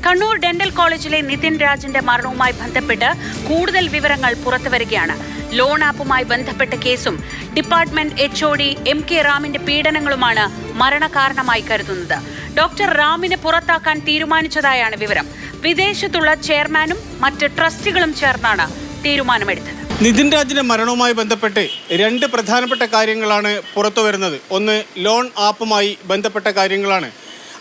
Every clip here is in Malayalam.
കണ്ണൂർ ഡെന്റൽ കോളേജിലെ നിതിൻ രാജിന്റെ മരണവുമായി ബന്ധപ്പെട്ട് കൂടുതൽ വിവരങ്ങൾ പുറത്തുവരികയാണ്. ലോൺ ആപ്പുമായി ബന്ധപ്പെട്ട കേസും ഡിപ്പാർട്ട്മെന്റ് HOD MK റാമിന്റെ പീഡനങ്ങളുമാണ് മരണകാരണമായി കരുതുന്നത്. ഡോക്ടർ റാമിനെ പുറത്താക്കാൻ തീരുമാനിച്ചതായാണ് വിവരം. വിദേശത്തുള്ള ചെയർമാനും മറ്റ് ട്രസ്റ്റികളും ചേർന്നാണ് തീരുമാനമെടുത്തത്. നിതിൻ രാജിന്റെ മരണവുമായി ബന്ധപ്പെട്ട് രണ്ട് പ്രധാനപ്പെട്ട കാര്യങ്ങളാണ് പുറത്തുവരുന്നത്. ഒന്ന്, ലോൺ ആപ്പുമായി ബന്ധപ്പെട്ട കാര്യങ്ങളാണ്.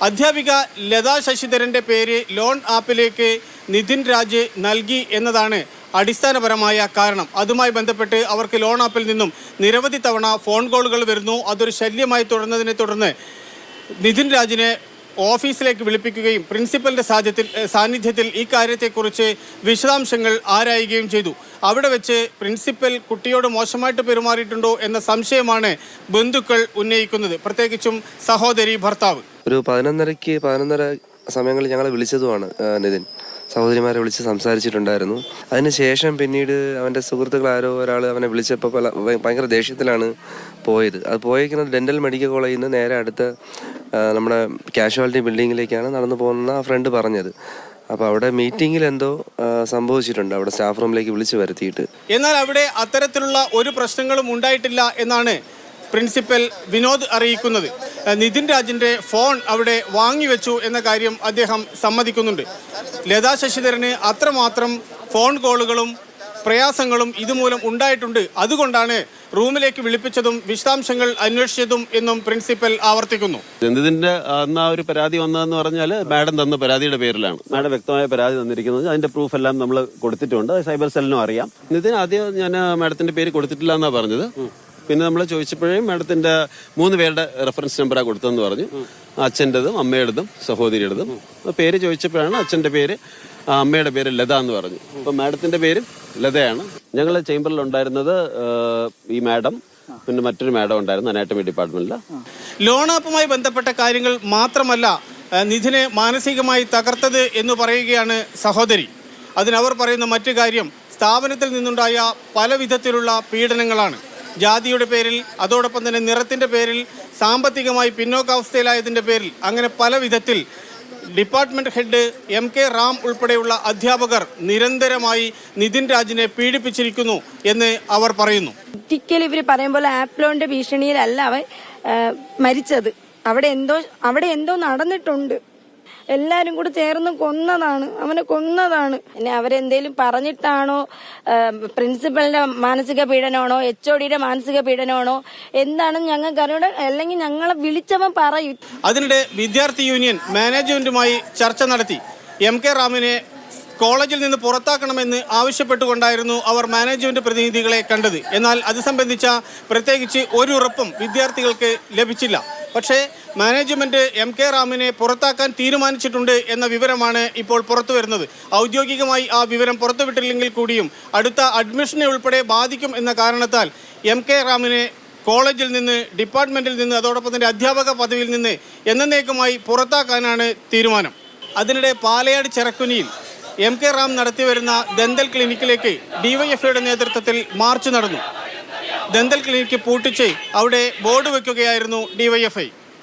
അധ്യാപിക ലതാ ശശിധരന്റെ പേര് ലോൺ ആപ്പിലേക്ക് നിതിൻ രാജ് നൽകി എന്നതാണ് അടിസ്ഥാനപരമായ കാരണം. അതുമായി ബന്ധപ്പെട്ട് അവർക്ക് ലോൺ ആപ്പിൽ നിന്നും നിരവധി തവണ ഫോൺ കോളുകൾ വരുന്നു. അതൊരു ശല്യമായി തുടർന്നതിനെ തുടർന്ന് നിതിൻ രാജിനെ ഓഫീസിലേക്ക് വിളിപ്പിക്കുകയും പ്രിൻസിപ്പലിന്റെ സാന്നിധ്യത്തിൽ ഈ കാര്യത്തെക്കുറിച്ച് വിശദാംശങ്ങൾ ആരായുകയും ചെയ്തു. അവിടെ വെച്ച് പ്രിൻസിപ്പൽ കുട്ടിയോട് മോശമായിട്ട് പെരുമാറിയിട്ടുണ്ടോ എന്ന സംശയമാണ് ബന്ധുക്കൾ ഉന്നയിക്കുന്നത്, പ്രത്യേകിച്ചും സഹോദരി ഭർത്താവ്. ഒരു 11:30 സമയങ്ങളിൽ ഞങ്ങളെ വിളിച്ചതുമാണ് നിതിൻ. സഹോദരിമാരെ വിളിച്ച് സംസാരിച്ചിട്ടുണ്ടായിരുന്നു. അതിനുശേഷം പിന്നീട് അവൻ്റെ സുഹൃത്തുക്കൾ ആരോ ഒരാൾ അവനെ വിളിച്ചപ്പോൾ ഭയങ്കര ദേഷ്യത്തിലാണ് പോയത്. അത് പോയിരിക്കുന്നത് ഡെന്റൽ മെഡിക്കൽ കോളേജിൽ നിന്ന് നേരെ അടുത്ത നമ്മുടെ കാഷ്വാലിറ്റി ബിൽഡിങ്ങിലേക്കാണ് നടന്നു പോകുന്ന ആ ഫ്രണ്ട് പറഞ്ഞത്. അപ്പോൾ അവിടെ മീറ്റിങ്ങിൽ എന്തോ സംഭവിച്ചിട്ടുണ്ട്, അവിടെ സ്റ്റാഫ് റൂമിലേക്ക് വിളിച്ചു വരുത്തിയിട്ട്. എന്നാൽ അവിടെ അത്തരത്തിലുള്ള ഒരു പ്രശ്നങ്ങളും ഉണ്ടായിട്ടില്ല എന്നാണ് പ്രിൻസിപ്പൽ വിനോദ് അറിയിക്കുന്നത്. നിതിൻ രാജിന്റെ ഫോൺ അവിടെ വാങ്ങിവെച്ചു എന്ന കാര്യം അദ്ദേഹം സമ്മതിക്കുന്നുണ്ട്. ലതാ ശശിധരന് അത്രമാത്രം ഫോൺ കോളുകളും പ്രയാസങ്ങളും ഇതുമൂലം ഉണ്ടായിട്ടുണ്ട്. അതുകൊണ്ടാണ് റൂമിലേക്ക് വിളിപ്പിച്ചതും വിശദാംശങ്ങൾ അന്വേഷിച്ചതും എന്നും പ്രിൻസിപ്പൽ ആവർത്തിക്കുന്നു. നിതിന്റെ അന്ന് ആ ഒരു പരാതി വന്നതെന്ന് പറഞ്ഞാൽ മാഡം തന്ന പരാതിയുടെ പേരിലാണ്. മാഡം വ്യക്തമായ പരാതി തന്നിരിക്കുന്നത്. അതിന്റെ പ്രൂഫ് എല്ലാം നമ്മൾ കൊടുത്തിട്ടുണ്ട്. സൈബർ സെല്ലിനും അറിയാം. നിതിൻ ആദ്യം ഞാൻ മാഡത്തിന്റെ പേര് കൊടുത്തിട്ടില്ല എന്നാണ് പറഞ്ഞത്. പിന്നെ നമ്മൾ ചോദിച്ചപ്പോഴേ മാഡത്തിന്റെ 3 പേരുടെ റെഫറൻസ് നമ്പറാണ് കൊടുത്തതെന്ന് പറഞ്ഞു. അച്ഛൻ്റെതും അമ്മയുടേതും സഹോദരിയുടേതും. പേര് ചോദിച്ചപ്പോഴാണ് അച്ഛൻ്റെ പേര് അമ്മയുടെ പേര് ലത എന്ന് പറഞ്ഞു. അപ്പം മാഡത്തിന്റെ പേര് ലതയാണ്. ഞങ്ങൾ ചേംബറിൽ ഉണ്ടായിരുന്നത് ഈ മാഡം, പിന്നെ മറ്റൊരു മാഡം ഉണ്ടായിരുന്നു അനാട്ടമി ഡിപ്പാർട്ട്മെന്റിൽ. ലോൺ ആപ്പുമായി ബന്ധപ്പെട്ട കാര്യങ്ങൾ മാത്രമല്ല നിധിനെ മാനസികമായി തകർത്തത് എന്ന് പറയുകയാണ് സഹോദരി. അതിനവർ പറയുന്ന മറ്റു കാര്യം സ്ഥാപനത്തിൽ നിന്നുണ്ടായ പല വിധത്തിലുള്ള പീഡനങ്ങളാണ്. ജാതിയുടെ പേരിൽ, അതോടൊപ്പം തന്നെ നിറത്തിന്റെ പേരിൽ, സാമ്പത്തികമായി പിന്നോക്കാവസ്ഥയിലായതിന്റെ പേരിൽ, അങ്ങനെ പല വിധത്തിൽ ഡിപ്പാർട്ട്മെന്റ് ഹെഡ് MK റാം ഉൾപ്പെടെയുള്ള അധ്യാപകർ നിരന്തരമായി നിതിൻ രാജിനെ പീഡിപ്പിച്ചിരിക്കുന്നു എന്ന് അവർ പറയുന്നു. ഒരിക്കലും ഇവർ പറയുമ്പോൾ ആപ്ലോന്റെ ഭീഷണിയിലല്ല അവൻ മരിച്ചത്. അവിടെ എന്തോ നടന്നിട്ടുണ്ട്. എല്ലാരും കൂടി ചേർന്ന് കൊന്നതാണ്, അവനെ കൊന്നതാണ്. പിന്നെ അവരെന്തേലും പറഞ്ഞിട്ടാണോ, പ്രിൻസിപ്പലിന്റെ മാനസിക പീഡനമാണോ, HODയുടെ മാനസിക പീഡനമാണോ എന്താണെന്ന് ഞങ്ങൾക്ക് അറിയണം. അല്ലെങ്കിൽ ഞങ്ങളെ വിളിച്ചവൻ പറയും. അതിനിടെ വിദ്യാർത്ഥി യൂണിയൻ മാനേജ്മെന്റുമായി ചർച്ച നടത്തി. MK റാമിനെ കോളേജിൽ നിന്ന് പുറത്താക്കണമെന്ന് ആവശ്യപ്പെട്ടുകൊണ്ടായിരുന്നു അവർ മാനേജ്മെന്റ് പ്രതിനിധികളെ കണ്ടത്. എന്നാൽ അത് സംബന്ധിച്ച പ്രത്യേകിച്ച് ഒരു ഉറപ്പും വിദ്യാർത്ഥികൾക്ക് ലഭിച്ചില്ല. പക്ഷേ മാനേജ്മെന്റ് MK റാമിനെ പുറത്താക്കാൻ തീരുമാനിച്ചിട്ടുണ്ട് എന്ന വിവരമാണ് ഇപ്പോൾ പുറത്തു വരുന്നത്. ഔദ്യോഗികമായി ആ വിവരം പുറത്തുവിട്ടില്ലെങ്കിൽ കൂടിയും അടുത്ത അഡ്മിഷനെ ഉൾപ്പെടെ ബാധിക്കും എന്ന കാരണത്താൽ MK റാമിനെ കോളേജിൽ നിന്ന്, ഡിപ്പാർട്ട്മെന്റിൽ നിന്ന്, അതോടൊപ്പം തന്നെ അധ്യാപക പദവിയിൽ നിന്ന് എന്നേക്കുമായി പുറത്താക്കാനാണ് തീരുമാനം. അതിനിടെ പാലയാട് ചെറക്കുനിയിൽ MK റാം നടത്തിവരുന്ന ദന്തൽ ക്ലിനിക്കിലേക്ക് DYFIയുടെ നേതൃത്വത്തിൽ മാർച്ച് നടന്നു. ദന്തൽ ക്ലിനിക്ക് പൂട്ടിച്ച് അവിടെ ബോർഡ് വയ്ക്കുകയായിരുന്നു DYFI.